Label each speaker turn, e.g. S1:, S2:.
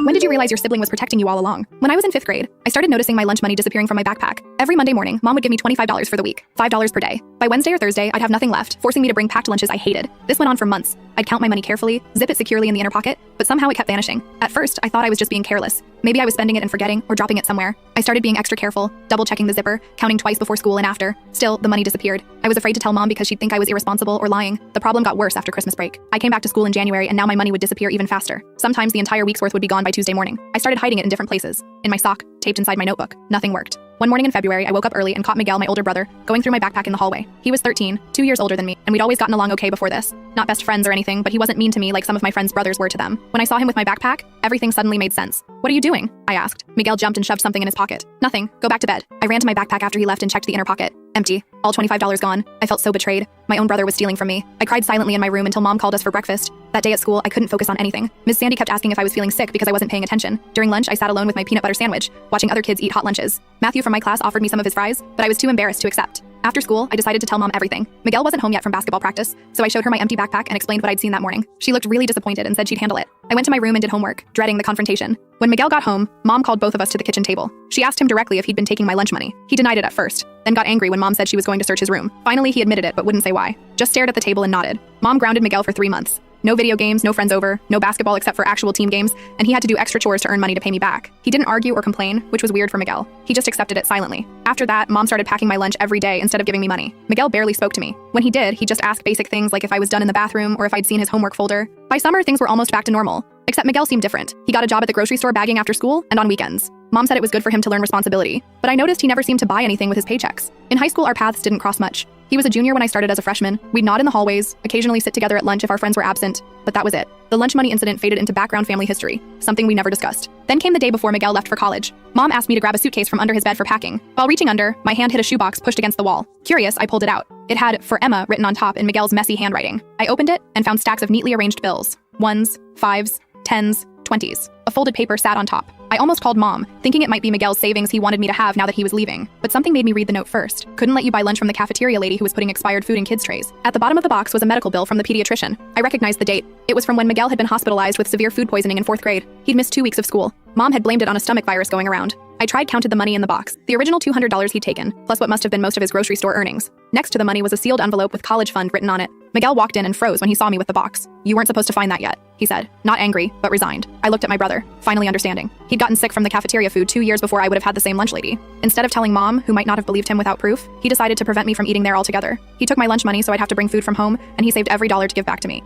S1: When did you realize your sibling was protecting you all along? When I was in 5th grade, I started noticing my lunch money disappearing from my backpack. Every Monday morning, Mom would give me $25 for the week, $5 per day. By Wednesday or Thursday, I'd have nothing left, forcing me to bring packed lunches I hated. This went on for months. I'd count my money carefully, zip it securely in the inner pocket, but somehow it kept vanishing. At first, I thought I was just being careless. Maybe I was spending it and forgetting, or dropping it somewhere. I started being extra careful, double-checking the zipper, counting twice before school and after. Still, the money disappeared. I was afraid to tell Mom because she'd think I was irresponsible or lying. The problem got worse after Christmas break. I came back to school in January and now my money would disappear even faster. Sometimes the entire week's worth would be gone by Tuesday morning. I started hiding it in different places. In my sock, taped inside my notebook. Nothing worked. One morning in February, I woke up early and caught Miguel, my older brother, going through my backpack in the hallway. He was 13, 2 years older than me, and we'd always gotten along okay before this. Not best friends or anything, but he wasn't mean to me like some of my friends' brothers were to them. When I saw him with my backpack, everything suddenly made sense. "What are you doing?" I asked. Miguel jumped and shoved something in his pocket. "Nothing. Go back to bed." I ran to my backpack after he left and checked the inner pocket. Empty. All $25 gone. I felt so betrayed. My own brother was stealing from me. I cried silently in my room until Mom called us for breakfast. That day at school, I couldn't focus on anything. Miss Sandy kept asking if I was feeling sick because I wasn't paying attention. During lunch, I sat alone with my peanut butter sandwich, watching other kids eat hot lunches. Matthew from my class offered me some of his fries, but I was too embarrassed to accept. After school, I decided to tell Mom everything. Miguel wasn't home yet from basketball practice, so I showed her my empty backpack and explained what I'd seen that morning. She looked really disappointed and said she'd handle it. I went to my room and did homework, dreading the confrontation. When Miguel got home, Mom called both of us to the kitchen table. She asked him directly if he'd been taking my lunch money. He denied it at first, then got angry when Mom said she was going to search his room. Finally, he admitted it but wouldn't say why. Just stared at the table and nodded. Mom grounded Miguel for 3 months. No video games, no friends over, no basketball except for actual team games, and he had to do extra chores to earn money to pay me back. He didn't argue or complain, which was weird for Miguel. He just accepted it silently. After that, Mom started packing my lunch every day instead of giving me money. Miguel barely spoke to me. When he did, he just asked basic things like if I was done in the bathroom or if I'd seen his homework folder. By summer, things were almost back to normal. Except Miguel seemed different. He got a job at the grocery store bagging after school and on weekends. Mom said it was good for him to learn responsibility, but I noticed he never seemed to buy anything with his paychecks. In high school, our paths didn't cross much. He was a junior when I started as a freshman. We'd nod in the hallways, occasionally sit together at lunch if our friends were absent, but that was it. The lunch money incident faded into background family history, something we never discussed. Then came the day before Miguel left for college. Mom asked me to grab a suitcase from under his bed for packing. While reaching under, my hand hit a shoebox pushed against the wall. Curious, I pulled it out. It had "For Emma" written on top in Miguel's messy handwriting. I opened it and found stacks of neatly arranged bills. 1s, 5s, 10s, 20s. A folded paper sat on top. I almost called Mom, thinking it might be Miguel's savings he wanted me to have now that he was leaving. But something made me read the note first. Couldn't let you buy lunch from the cafeteria lady who was putting expired food in kids' trays. At the bottom of the box was a medical bill from the pediatrician. I recognized the date. It was from when Miguel had been hospitalized with severe food poisoning in 4th grade. He'd missed 2 weeks of school. Mom had blamed it on a stomach virus going around. I counted the money in the box. The original $200 he'd taken, plus what must have been most of his grocery store earnings. Next to the money was a sealed envelope with college fund written on it. Miguel walked in and froze when he saw me with the box. "You weren't supposed to find that yet," he said, not angry, but resigned. I looked at my brother, finally understanding. He'd gotten sick from the cafeteria food 2 years before I would have had the same lunch lady. Instead of telling Mom, who might not have believed him without proof, he decided to prevent me from eating there altogether. He took my lunch money so I'd have to bring food from home, and he saved every dollar to give back to me.